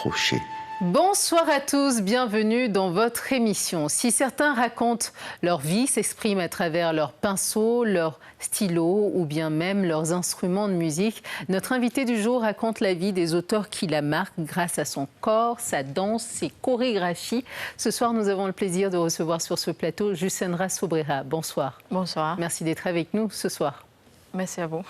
Crochet. Bonsoir à tous, bienvenue dans votre émission. Si certains racontent leur vie, s'expriment à travers leurs pinceaux, leurs stylos ou bien même leurs instruments de musique, notre invité du jour raconte la vie des auteurs qui la marquent grâce à son corps, sa danse, ses chorégraphies. Ce soir, nous avons le plaisir de recevoir sur ce plateau Jussandra Sobrera. Bonsoir. Bonsoir. Merci d'être avec nous ce soir. Merci à vous.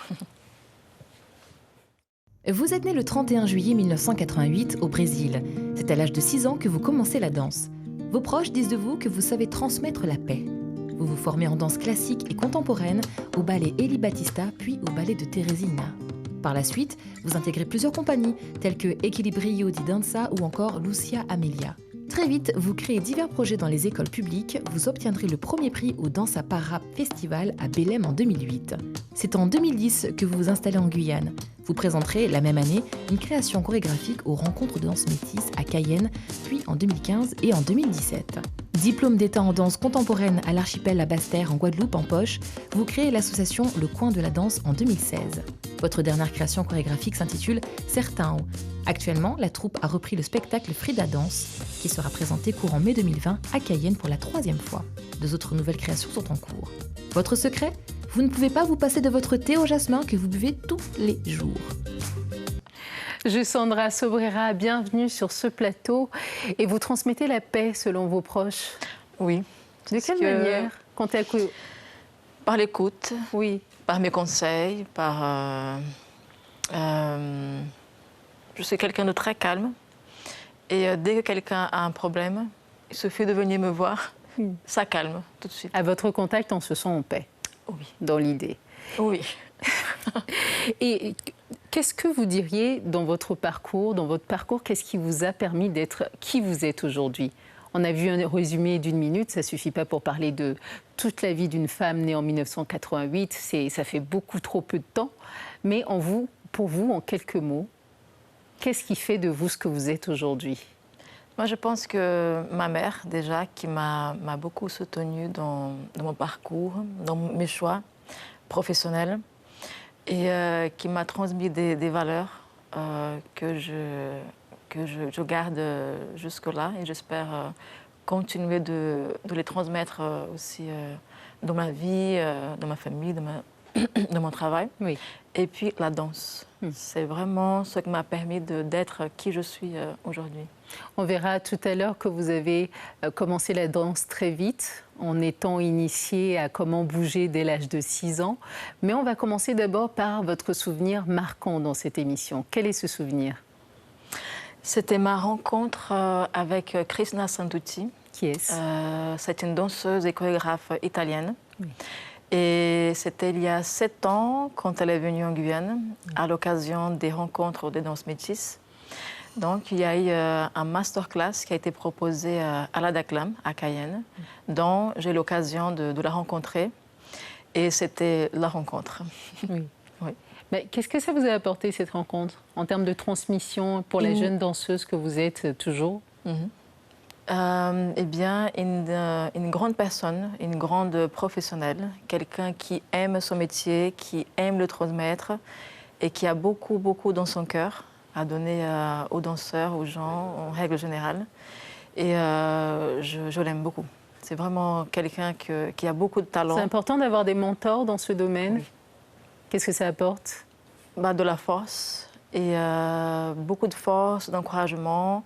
Vous êtes né le 31 juillet 1988 au Brésil. C'est à l'âge de 6 ans que vous commencez la danse. Vos proches disent de vous que vous savez transmettre la paix. Vous vous formez en danse classique et contemporaine au ballet Eli Battista puis au ballet de Teresina. Par la suite, vous intégrez plusieurs compagnies telles que Equilibrio di Danza ou encore Lucia Amelia. Très vite, vous créez divers projets dans les écoles publiques. Vous obtiendrez le premier prix au Dansa Para Festival à Belém en 2008. C'est en 2010 que vous vous installez en Guyane. Vous présenterez la même année une création chorégraphique aux rencontres de danse métisse à Cayenne, puis en 2015 et en 2017. Diplôme d'État en danse contemporaine à l'archipel La Basse-Terre en Guadeloupe en poche, vous créez l'association Le Coin de la Danse en 2016. Votre dernière création chorégraphique s'intitule Certains. Actuellement, la troupe a repris le spectacle Frida Danse, qui sera présenté courant mai 2020 à Cayenne pour la 3e fois. 2 autres nouvelles créations sont en cours. Votre secret ? Vous ne pouvez pas vous passer de votre thé au jasmin que vous buvez tous les jours. Jussandra Sobrera, bienvenue sur ce plateau. Et vous transmettez la paix selon vos proches. Oui. De quelle manière Par l'écoute, oui. Par mes conseils, je suis quelqu'un de très calme. Et dès que quelqu'un a un problème, il suffit de venir me voir, ça calme tout de suite. À votre contact, on se sent en paix. Oui. Dans l'idée. Oui. Et qu'est-ce que vous diriez dans votre parcours, qu'est-ce qui vous a permis d'être qui vous êtes aujourd'hui ? On a vu un résumé d'1 minute, ça ne suffit pas pour parler de toute la vie d'une femme née en 1988, ça fait beaucoup trop peu de temps. Mais pour vous, en quelques mots, qu'est-ce qui fait de vous ce que vous êtes aujourd'hui ? Moi, je pense que ma mère, déjà, qui m'a beaucoup soutenue dans mon parcours, dans mes choix professionnels, et qui m'a transmis des valeurs que je garde jusque-là. Et j'espère continuer de les transmettre aussi dans ma vie, dans ma famille, dans mon travail. Oui. Et puis la danse. C'est vraiment ce qui m'a permis d'être qui je suis aujourd'hui. On verra tout à l'heure que vous avez commencé la danse très vite, en étant initié à comment bouger dès l'âge de 6 ans. Mais on va commencer d'abord par votre souvenir marquant dans cette émission. Quel est ce souvenir ? C'était ma rencontre avec Krishna Santucci. Qui est-ce ? C'est une danseuse et chorégraphe italienne. Oui. Et c'était il y a 7 ans, quand elle est venue en Guyane, à l'occasion des rencontres des danses métisses. Donc, il y a eu un masterclass qui a été proposé à la Daclam, à Cayenne, dont j'ai l'occasion de la rencontrer. Et c'était la rencontre. Oui. Oui. Mais qu'est-ce que ça vous a apporté, cette rencontre, en termes de transmission pour la jeune danseuse que vous êtes toujours ? Eh bien, une grande personne, une grande professionnelle, quelqu'un qui aime son métier, qui aime le transmettre et qui a beaucoup, beaucoup dans son cœur à donner aux danseurs, aux gens, en règle générale. Et je l'aime beaucoup. C'est vraiment quelqu'un qui a beaucoup de talent. C'est important d'avoir des mentors dans ce domaine. Oui. Qu'est-ce que ça apporte ? De la force, et beaucoup de force, d'encouragement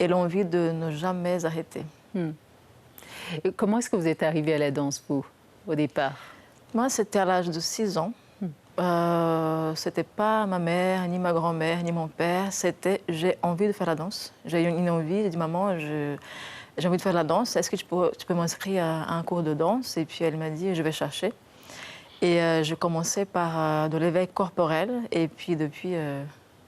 et l'envie de ne jamais arrêter. Et comment est-ce que vous êtes arrivée à la danse, vous, au départ ? Moi, c'était à l'âge de 6 ans. C'était pas ma mère, ni ma grand-mère, ni mon père. C'était j'ai envie de faire la danse. J'ai eu une envie, j'ai dit maman, j'ai envie de faire la danse. Est-ce que tu peux m'inscrire à un cours de danse ? Et puis elle m'a dit je vais chercher. Et j'ai commencé par de l'éveil corporel. Et puis depuis,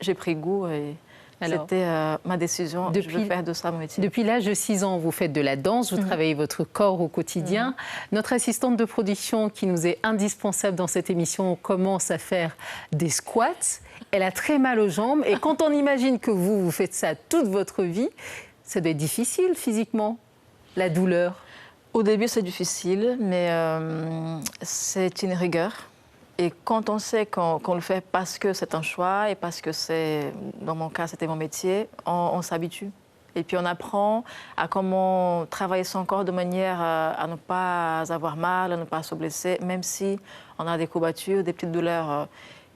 j'ai pris goût. Et c'était ma décision. Je veux faire de ça mon métier. Depuis l'âge de 6 ans, vous faites de la danse, vous travaillez votre corps au quotidien. Notre assistante de production, qui nous est indispensable dans cette émission, commence à faire des squats. Elle a très mal aux jambes. Et quand on imagine que vous faites ça toute votre vie, ça doit être difficile physiquement, la douleur. Au début, c'est difficile, mais c'est une rigueur. Et quand on sait qu'on le fait parce que c'est un choix et parce que c'est, dans mon cas, c'était mon métier, on s'habitue. Et puis on apprend à comment travailler son corps de manière à ne pas avoir mal, à ne pas se blesser, même si on a des courbatures, des petites douleurs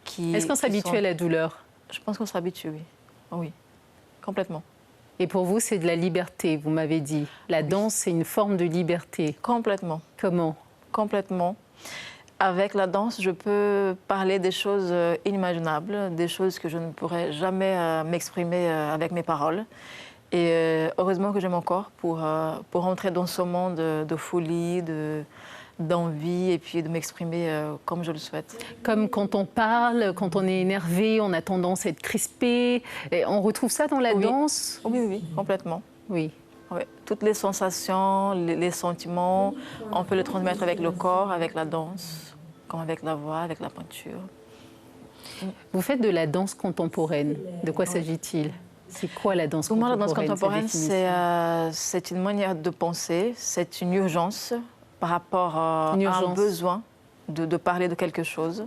qui... Est-ce qu'on s'habitue à la douleur? Je pense qu'on s'habitue, oui. Oui, complètement. Et pour vous, c'est de la liberté, vous m'avez dit. La danse, c'est une forme de liberté. Complètement. Comment? Complètement. Avec la danse, je peux parler des choses inimaginables, des choses que je ne pourrais jamais m'exprimer avec mes paroles. Et heureusement que j'ai mon corps pour entrer dans ce monde de folie, d'envie et puis de m'exprimer comme je le souhaite. Comme quand on parle, quand on est énervé, on a tendance à être crispé. Et on retrouve ça dans la danse? Oui, oui, complètement. Oui. Oui. Toutes les sensations, les sentiments, on peut les transmettre avec le corps, avec la danse, comme avec la voix, avec la peinture. Vous faites de la danse contemporaine. De quoi s'agit-il? C'est quoi la danse contemporaine? Pour moi, la danse contemporaine, c'est une manière de penser, c'est une urgence par rapport à un besoin de parler de quelque chose.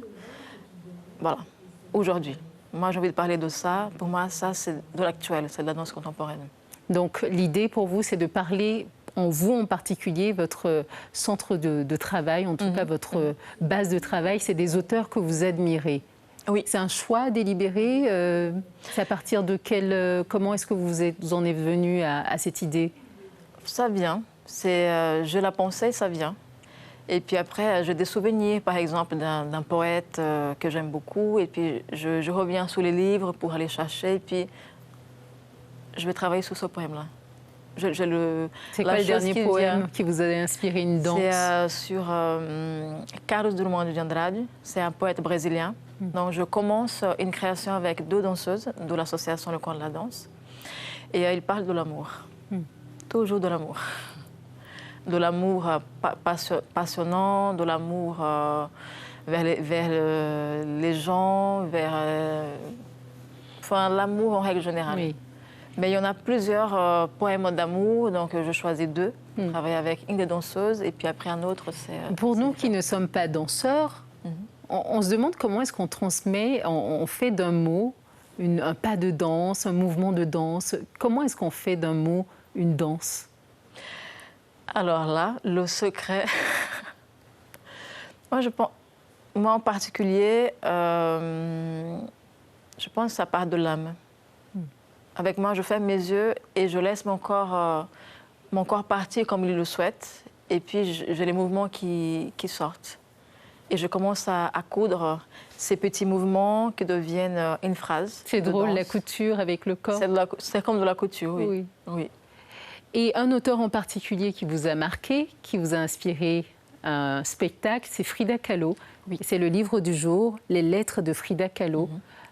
Voilà, aujourd'hui. Moi, j'ai envie de parler de ça. Pour moi, ça, c'est de l'actuel, c'est de la danse contemporaine. Donc, l'idée pour vous, c'est de parler, en vous en particulier, votre centre de travail, en tout cas votre base de travail, c'est des auteurs que vous admirez. Oui. C'est un choix délibéré. C'est à partir de comment est-ce que vous en êtes venu à cette idée? Ça vient. Je la pensais, ça vient. Et puis après, j'ai des souvenirs, par exemple, d'un poète que j'aime beaucoup. Et puis, je reviens sous les livres pour aller chercher. Et puis, je vais travailler sur ce poème-là. C'est quoi le dernier poème qui vous a inspiré une danse? C'est sur Carlos Drummond de Andrade. C'est un poète brésilien. Donc, je commence une création avec 2 danseuses de l'association Le Coin de la Danse. Et il parle de l'amour. Toujours de l'amour. De l'amour passionnant, de l'amour vers les gens, vers l'amour en règle générale. Oui. Mais il y en a plusieurs poèmes d'amour, donc je choisis 2. Je travaille avec une des danseuses et puis après un autre, c'est... Pour nous qui ne sommes pas danseurs, on se demande comment est-ce qu'on transmet, on fait d'un mot un pas de danse, un mouvement de danse. Comment est-ce qu'on fait d'un mot une danse? Alors là, le secret... moi en particulier, je pense que ça part de l'âme. Avec moi, je ferme mes yeux et je laisse mon corps partir comme il le souhaite. Et puis, j'ai les mouvements qui sortent. Et je commence à coudre ces petits mouvements qui deviennent une phrase. C'est drôle, la couture avec le corps. C'est comme de la couture, oui. Oui. Et un auteur en particulier qui vous a marqué, qui vous a inspiré un spectacle, c'est Frida Kahlo. Oui. C'est le livre du jour, Les lettres de Frida Kahlo.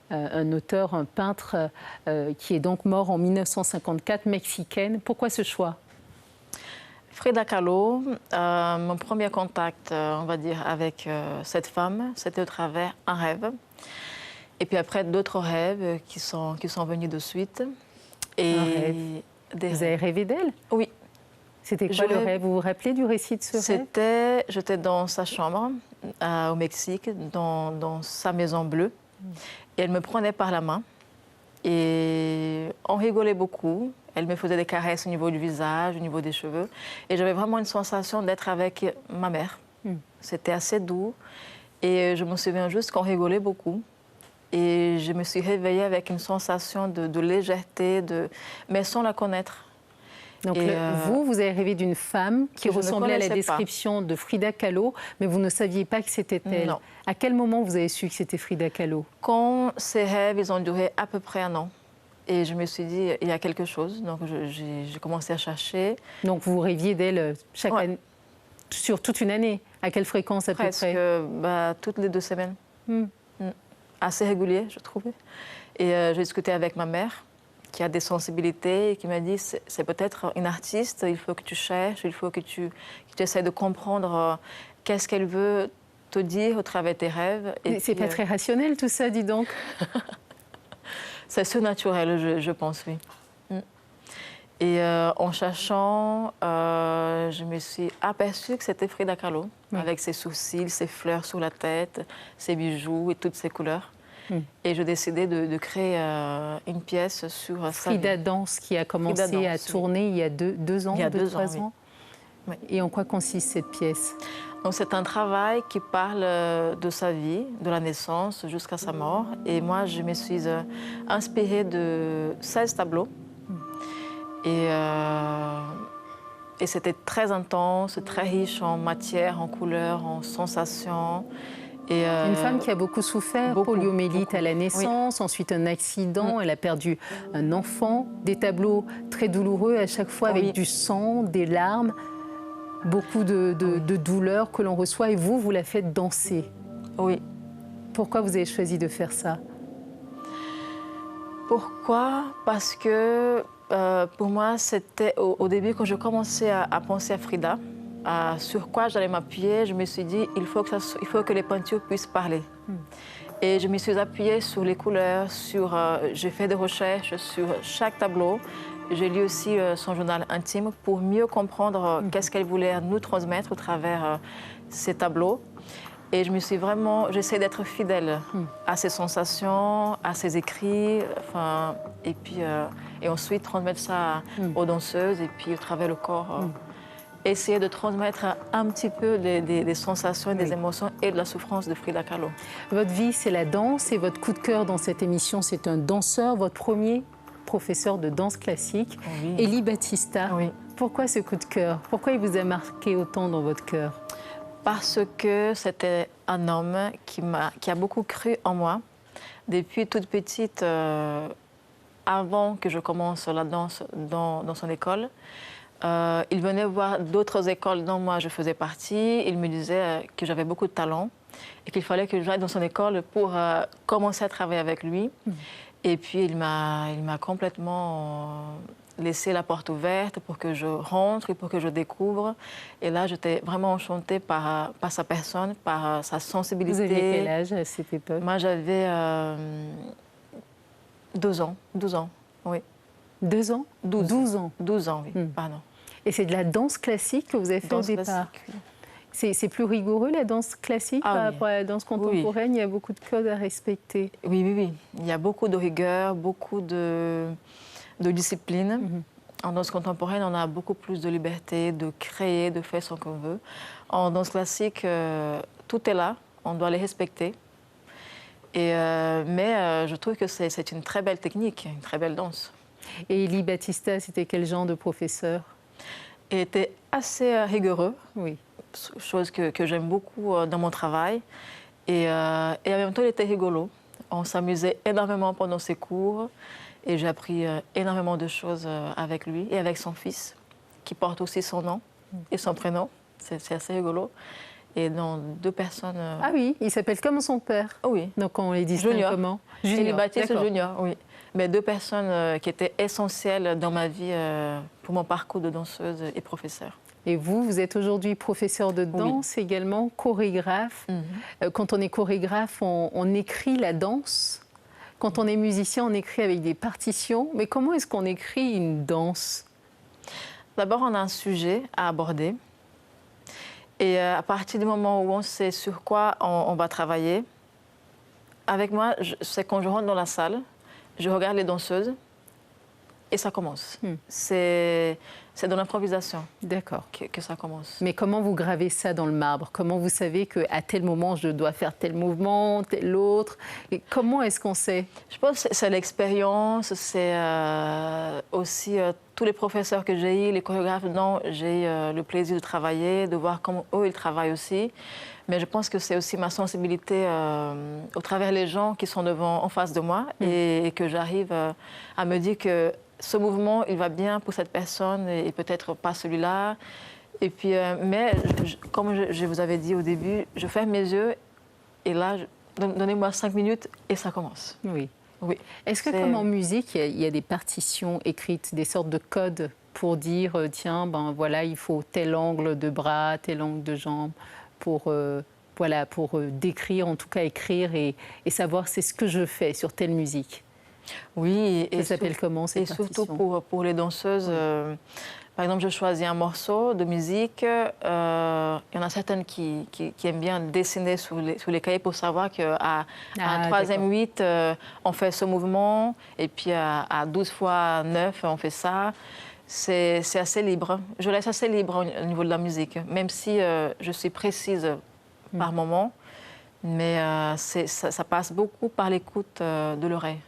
Un auteur, un peintre qui est donc mort en 1954, mexicaine. Pourquoi ce choix? Frida Kahlo, mon premier contact, on va dire, avec cette femme, c'était au travers un rêve. Et puis après, d'autres rêves qui sont venus de suite. Et un rêve. Vous avez rêvé d'elle? Oui. C'était quoi le rêve? Vous vous rappelez du récit de ce rêve? J'étais dans sa chambre au Mexique, dans sa maison bleue. Et elle me prenait par la main et on rigolait beaucoup. Elle me faisait des caresses au niveau du visage, au niveau des cheveux. Et j'avais vraiment une sensation d'être avec ma mère. C'était assez doux. Et je me souviens juste qu'on rigolait beaucoup. Et je me suis réveillée avec une sensation de légèreté, mais sans la connaître. Donc vous avez rêvé d'une femme qui ressemblait à la description de Frida Kahlo, mais vous ne saviez pas que c'était elle. Non. À quel moment vous avez su que c'était Frida Kahlo? Quand ces rêves, ils ont duré à peu près 1 an. Et je me suis dit, il y a quelque chose. Donc j'ai commencé à chercher. Donc vous rêviez d'elle chaque année, sur toute une année? À quelle fréquence à peu près? Presque toutes les 2 semaines. Assez régulier, je trouvais. Et j'ai discuté avec ma mère, qui a des sensibilités et qui m'a dit c'est peut-être une artiste, il faut que tu cherches, il faut que tu essaies de comprendre qu'est-ce qu'elle veut te dire au travers tes rêves. C'est pas très rationnel tout ça, dis donc. C'est surnaturel, je pense, oui. Et en cherchant, je me suis aperçue que c'était Frida Kahlo, avec ses sourcils, ses fleurs sur la tête, ses bijoux et toutes ses couleurs. Et j'ai décidé de créer une pièce sur sa vie. Frida Danse qui a commencé à tourner il y a deux ans, il y a 3 ans. Oui. Et en quoi consiste cette pièce? Donc c'est un travail qui parle de sa vie, de la naissance jusqu'à sa mort. Et moi, je me suis inspirée de 16 tableaux. Et c'était très intense, très riche en matière, en couleurs, en sensations. Et une femme qui a beaucoup souffert, poliomyélite à la naissance, ensuite un accident, elle a perdu un enfant, des tableaux très douloureux à chaque fois avec du sang, des larmes, beaucoup de douleurs que l'on reçoit et vous la faites danser. Oui. Pourquoi vous avez choisi de faire ça? Pourquoi? Parce que pour moi, c'était au début quand je commençais à penser à Frida, sur quoi j'allais m'appuyer, je me suis dit il faut que les peintures puissent parler. Et je me suis appuyée sur les couleurs, j'ai fait des recherches sur chaque tableau. J'ai lu aussi son journal intime pour mieux comprendre qu'est-ce qu'elle voulait nous transmettre au travers ces tableaux. Et je me suis vraiment, j'essaie d'être fidèle à ses sensations, à ses écrits, et ensuite transmettre ça aux danseuses et puis au travers le corps. Essayer de transmettre un petit peu des sensations, des émotions et de la souffrance de Frida Kahlo. Votre vie, c'est la danse et votre coup de cœur dans cette émission, c'est un danseur, votre premier professeur de danse classique, Elie Battista. Oui. Pourquoi ce coup de cœur? Pourquoi il vous a marqué autant dans votre cœur? Parce que c'était un homme qui a beaucoup cru en moi. Depuis toute petite, avant que je commence la danse dans son école, il venait voir d'autres écoles dont moi je faisais partie. Il me disait que j'avais beaucoup de talent et qu'il fallait que j'aille dans son école pour commencer à travailler avec lui. Et puis il m'a complètement laissé la porte ouverte pour que je rentre et pour que je découvre. Et là, j'étais vraiment enchantée par sa personne, par sa sensibilité. Vous aviez quel âge à cette époque? Moi, j'avais 12 ans, oui. 2 ans? 12 ans. 12 ans, oui, pardon. Et c'est de la danse classique que vous avez fait au départ? C'est plus rigoureux, la danse classique, par rapport à la danse contemporaine? Il y a beaucoup de codes à respecter. Oui. Il y a beaucoup de rigueur, beaucoup de discipline. En danse contemporaine, on a beaucoup plus de liberté de créer, de faire ce qu'on veut. En danse classique, tout est là, on doit les respecter. Mais je trouve que c'est une très belle technique, une très belle danse. Et Elie Battista, c'était quel genre de professeur? Il était assez rigoureux, oui. Chose que j'aime beaucoup dans mon travail. Et en même temps, il était rigolo. On s'amusait énormément pendant ses cours. Et j'ai appris énormément de choses avec lui et avec son fils, qui porte aussi son nom et son prénom. C'est assez rigolo. Et dans 2 personnes... Ah oui, il s'appelle comme son père. Oui. Donc on les distingue comment? Junior. Elie Battista Junior, oui. Mais 2 personnes qui étaient essentielles dans ma vie pour mon parcours de danseuse et professeure. Et vous êtes aujourd'hui professeur de danse, également chorégraphe. Quand on est chorégraphe, on écrit la danse. Quand on est musicien, on écrit avec des partitions. Mais comment est-ce qu'on écrit une danse? D'abord, on a un sujet à aborder. Et à partir du moment où on sait sur quoi on va travailler, avec moi, c'est quand je rentre dans la salle, je regarde les danseuses et ça commence. C'est dans l'improvisation que ça commence. Mais comment vous gravez ça dans le marbre? Comment vous savez qu'à tel moment, je dois faire tel mouvement, tel autre? Et comment est-ce qu'on sait? Je pense que c'est l'expérience, c'est aussi tous les professeurs que j'ai eus, les chorégraphes dont j'ai eu le plaisir de travailler, de voir comment eux, ils travaillent aussi. Mais je pense que c'est aussi ma sensibilité au travers les gens qui sont en face de moi et que j'arrive à me dire que ce mouvement, il va bien pour cette personne et peut-être pas celui-là. Et puis, mais comme je vous avais dit au début, je ferme mes yeux et là, donnez-moi 5 minutes et ça commence. Oui. Est-ce que comme en musique, il y a des partitions écrites, des sortes de codes pour dire, tiens, ben voilà, il faut tel angle de bras, tel angle de jambe pour décrire, en tout cas écrire et savoir c'est ce que je fais sur telle musique? Oui, Ça s'appelle comment cette et surtout partition pour les danseuses. Par exemple, je choisis un morceau de musique. Il y en a certaines qui aiment bien dessiner sur les cahiers pour savoir qu'à un troisième 8, on fait ce mouvement. Et puis à 12 fois 9, on fait ça. C'est assez libre. Je laisse assez libre au niveau de la musique, même si je suis précise par moment. Mais ça passe beaucoup par l'écoute de l'oreille.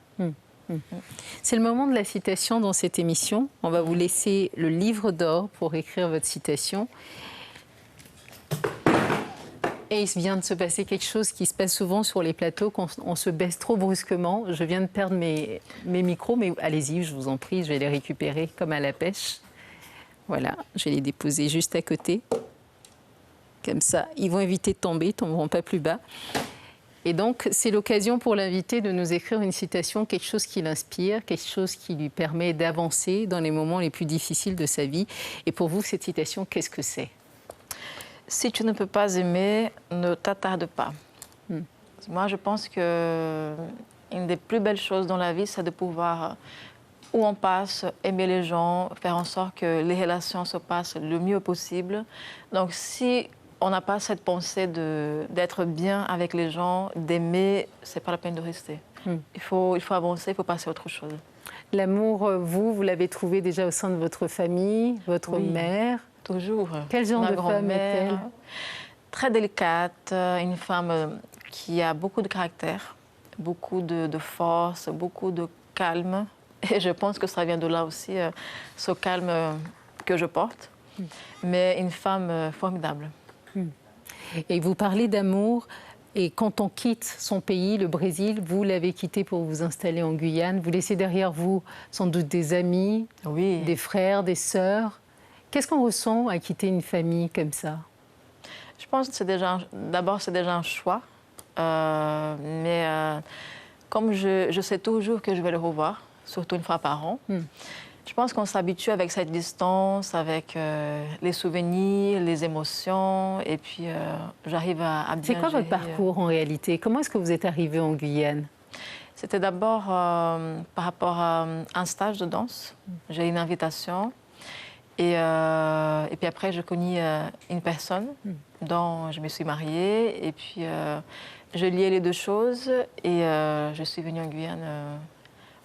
C'est le moment de la citation dans cette émission. On va vous laisser le livre d'or pour écrire votre citation. Et il vient de se passer quelque chose qui se passe souvent sur les plateaux, quand on se baisse trop brusquement. Je viens de perdre mes micros, mais allez-y, je vous en prie, je vais les récupérer comme à la pêche. Voilà, je vais les déposer juste à côté. Comme ça, ils vont éviter de tomber, ils ne tomberont pas plus bas. Et donc, c'est l'occasion pour l'invité de nous écrire une citation, quelque chose qui l'inspire, quelque chose qui lui permet d'avancer dans les moments les plus difficiles de sa vie. Et pour vous, cette citation, qu'est-ce que c'est ? Si tu ne peux pas aimer, ne t'attarde pas. Moi, je pense que une des plus belles choses dans la vie, c'est de pouvoir, où on passe, aimer les gens, faire en sorte que les relations se passent le mieux possible. Donc, si on n'a pas cette pensée d'être bien avec les gens, d'aimer, c'est pas la peine de rester. Il faut avancer, il faut passer à autre chose. L'amour, vous l'avez trouvé déjà au sein de votre famille, votre mère. Toujours. Quel genre de femme est-elle ? Très délicate, une femme qui a beaucoup de caractère, beaucoup de force, beaucoup de calme. Et je pense que ça vient de là aussi, ce calme que je porte. Mais une femme formidable. Et vous parlez d'amour, et quand on quitte son pays, le Brésil, vous l'avez quitté pour vous installer en Guyane. Vous laissez derrière vous sans doute des amis, des frères, des sœurs. Qu'est-ce qu'on ressent à quitter une famille comme ça ? Je pense que c'est déjà un choix. Mais comme je sais toujours que je vais le revoir, surtout une fois par an, je pense qu'on s'habitue avec cette distance, avec les souvenirs, les émotions, et puis j'arrive à bien gérer. C'est quoi votre parcours en réalité ? Comment est-ce que vous êtes arrivé en Guyane ? C'était d'abord par rapport à un stage de danse. J'ai eu une invitation. Et puis après, je connais une personne dont je me suis mariée. Et puis, je liais les deux choses. Et je suis venue en Guyane,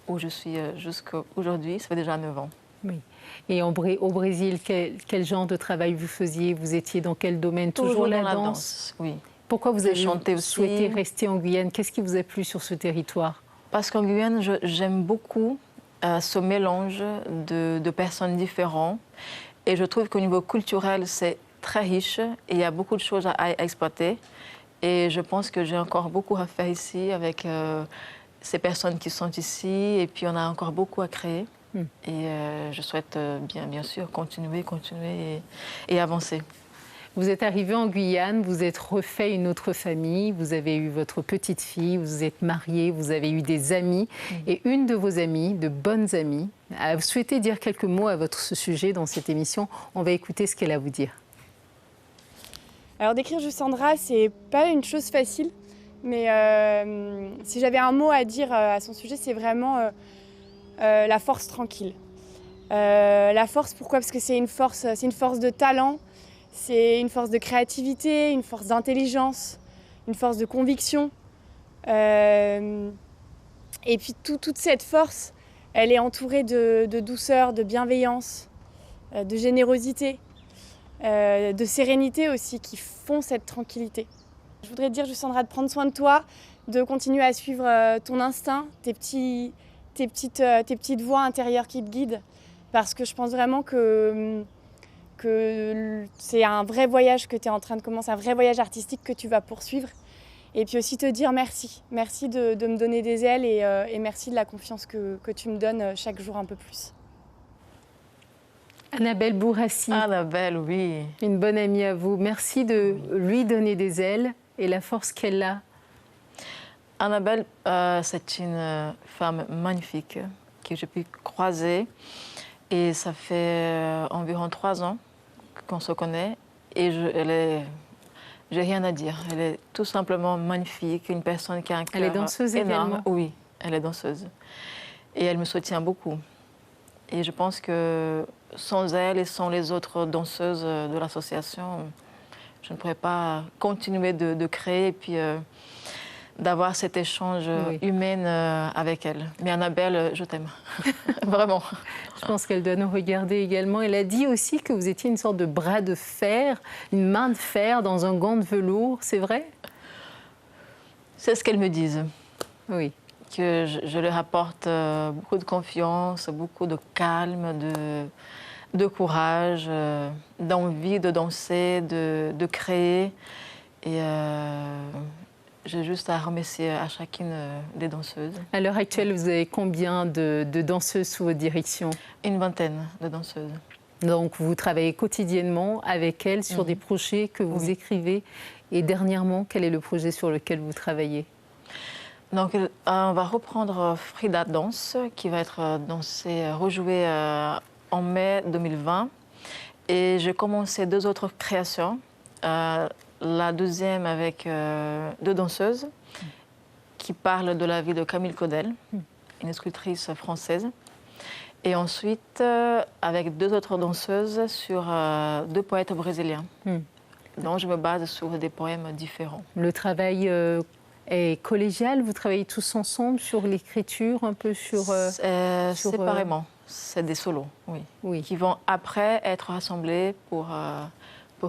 où je suis jusqu'à aujourd'hui. Ça fait déjà 9 ans. Oui. Et au Brésil, quel genre de travail vous faisiez ? Vous étiez dans quel domaine ? Toujours la danse ? Oui. Pourquoi vous avez souhaité rester en Guyane ? Qu'est-ce qui vous a plu sur ce territoire ? Parce qu'en Guyane, j'aime beaucoup ce mélange de personnes différentes. Et je trouve qu'au niveau culturel, c'est très riche et il y a beaucoup de choses à exploiter. Et je pense que j'ai encore beaucoup à faire ici avec ces personnes qui sont ici. Et puis, on a encore beaucoup à créer. Et je souhaite bien sûr continuer et avancer. Vous êtes arrivé en Guyane, vous êtes refait une autre famille, vous avez eu votre petite fille, vous êtes marié, vous avez eu des amis. Et une de vos amies, de bonnes amies, a souhaité dire quelques mots à votre sujet dans cette émission. On va écouter ce qu'elle a à vous dire. Alors décrire Jussandra, c'est pas une chose facile, mais si j'avais un mot à dire à son sujet, c'est vraiment la force tranquille. La force, pourquoi ? Parce que c'est une force de talent. C'est une force de créativité, une force d'intelligence, une force de conviction. Et puis toute cette force, elle est entourée de douceur, de bienveillance, de générosité, de sérénité aussi, qui font cette tranquillité. Je voudrais te dire, Jussandra, de prendre soin de toi, de continuer à suivre ton instinct, tes petites voix intérieures qui te guident. Parce que je pense vraiment que c'est un vrai voyage que tu es en train de commencer, un vrai voyage artistique que tu vas poursuivre. Et puis aussi te dire merci. Merci de me donner des ailes et merci de la confiance que tu me donnes chaque jour un peu plus. Annabelle Bourassi. Annabelle, oui. Une bonne amie à vous. Merci de lui donner des ailes et la force qu'elle a. Annabelle, c'est une femme magnifique que j'ai pu croiser. Et ça fait environ 3 ans qu'on se connaît et j'ai rien à dire. Elle est tout simplement magnifique, une personne qui a un cœur énorme. Elle est danseuse également ? Oui, elle est danseuse. Et elle me soutient beaucoup. Et je pense que sans elle et sans les autres danseuses de l'association, je ne pourrais pas continuer de créer et puis d'avoir cet échange humain avec elle. Mais Annabelle, je t'aime. Vraiment. Je pense qu'elle doit nous regarder également. Elle a dit aussi que vous étiez une sorte de bras de fer, une main de fer dans un gant de velours. C'est vrai? C'est ce qu'elles me disent. Oui. Que je leur apporte beaucoup de confiance, beaucoup de calme, de courage, d'envie de danser, de créer. Et j'ai juste à remercier à chacune des danseuses. À l'heure actuelle, vous avez combien de danseuses sous votre direction? Une vingtaine de danseuses. Donc, vous travaillez quotidiennement avec elles sur des projets que vous écrivez. Et dernièrement, quel est le projet sur lequel vous travaillez? Donc, on va reprendre Frida Danse, qui va être dansée, rejouée en mai 2020. Et j'ai commencé 2 autres créations. La deuxième avec 2 danseuses qui parlent de la vie de Camille Claudel, une sculptrice française. Et ensuite, avec 2 autres danseuses sur 2 poètes brésiliens. Donc, je me base sur des poèmes différents. Le travail est collégial? Vous travaillez tous ensemble sur l'écriture, un peu sur séparément. C'est des solos, oui. Qui vont après être rassemblés pour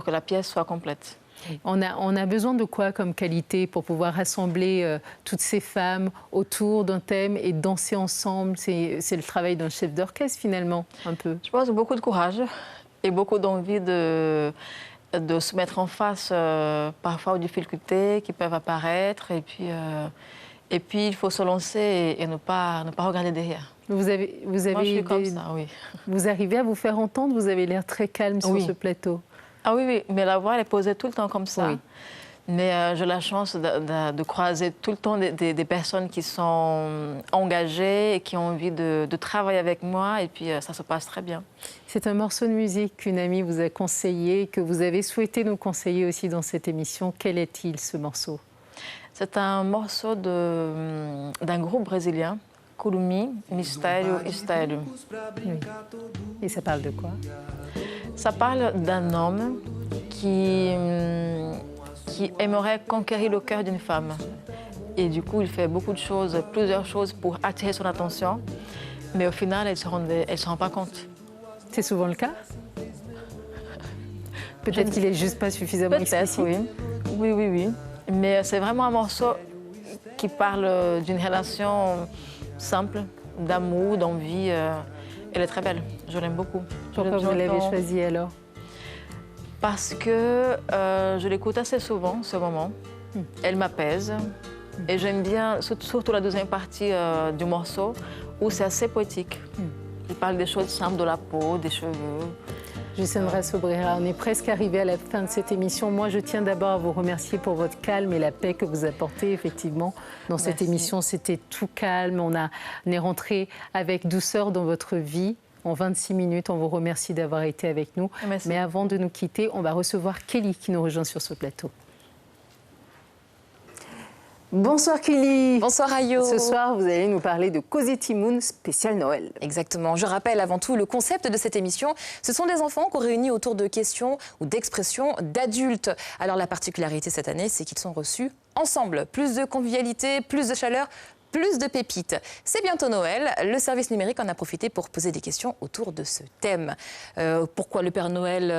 que la pièce soit complète. On a besoin de quoi comme qualité pour pouvoir rassembler toutes ces femmes autour d'un thème et danser ensemble? C'est le travail d'un chef d'orchestre finalement, un peu. Je pense beaucoup de courage et beaucoup d'envie de se mettre en face parfois aux difficultés qui peuvent apparaître. Et puis il faut se lancer et ne pas regarder derrière. Vous avez Moi, je suis comme ça, oui. Vous arrivez à vous faire entendre? Vous avez l'air très calme sur ce plateau. Ah oui, mais la voix, elle est posée tout le temps comme ça. Oui. Mais j'ai la chance de croiser tout le temps des personnes qui sont engagées et qui ont envie de travailler avec moi. Et puis, ça se passe très bien. C'est un morceau de musique qu'une amie vous a conseillé, que vous avez souhaité nous conseiller aussi dans cette émission. Quel est-il, ce morceau? C'est un morceau d'un groupe brésilien, Curumim, Mistério Estéreo. Oui. Et ça parle de quoi? Ça parle d'un homme qui aimerait conquérir le cœur d'une femme. Et du coup, il fait beaucoup de choses, plusieurs choses pour attirer son attention. Mais au final, elle ne se rend pas compte. C'est souvent le cas? Peut-être qu'il n'est juste pas suffisamment explicite. Oui. Mais c'est vraiment un morceau qui parle d'une relation simple, d'amour, d'envie. Elle est très belle, je l'aime beaucoup. Pourquoi vous l'avez choisie alors? Parce que je l'écoute assez souvent, ce moment. Elle m'apaise. Et j'aime bien, surtout la deuxième partie du morceau, où c'est assez poétique. Il parle des choses simples, de la peau, des cheveux. Jussandra Sobrera, on est presque arrivé à la fin de cette émission. Moi, je tiens d'abord à vous remercier pour votre calme et la paix que vous apportez, effectivement. Dans cette émission, c'était tout calme. On est rentré avec douceur dans votre vie. En 26 minutes, on vous remercie d'avoir été avec nous. Merci. Mais avant de nous quitter, on va recevoir Kelly qui nous rejoint sur ce plateau. Bonsoir Kelly. Bonsoir Ayo. Ce soir, vous allez nous parler de Cosette Moon spécial Noël. Exactement. Je rappelle avant tout le concept de cette émission. Ce sont des enfants qu'on réunit autour de questions ou d'expressions d'adultes. Alors la particularité cette année, c'est qu'ils sont reçus ensemble. Plus de convivialité, plus de chaleur, plus de pépites. C'est bientôt Noël. Le service numérique en a profité pour poser des questions autour de ce thème. Pourquoi le Père Noël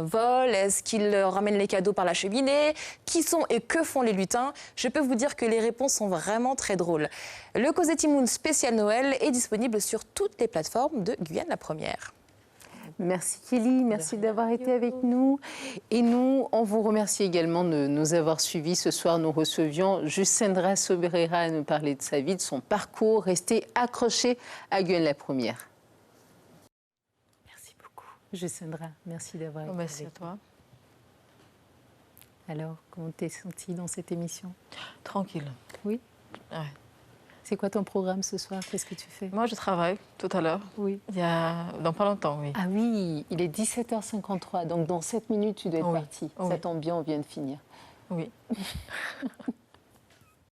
vole? Est-ce qu'il ramène les cadeaux par la cheminée? Qui sont et que font les lutins? Je peux vous dire que les réponses sont vraiment très drôles. Le Cosette Moon spécial Noël est disponible sur toutes les plateformes de Guyane la Première. Merci Kelly, merci d'avoir été avec nous. Et nous, on vous remercie également de nous avoir suivis. Ce soir, nous recevions Jussandra Sobrera à nous parler de sa vie, de son parcours. Restez accrochés à Guyane la Première. Merci beaucoup. Jussandra, merci d'avoir été Merci avec à toi. nous. Alors, comment t'es sentie dans cette émission? Tranquille. Oui. Ouais. C'est quoi ton programme ce soir? Qu'est-ce que tu fais? Moi, je travaille tout à l'heure. Oui. Dans pas longtemps, oui. Ah oui, il est 17h53, donc dans 7 minutes, tu dois être Oui. partie. Oui. Ça tombe bien, on vient de finir. Oui.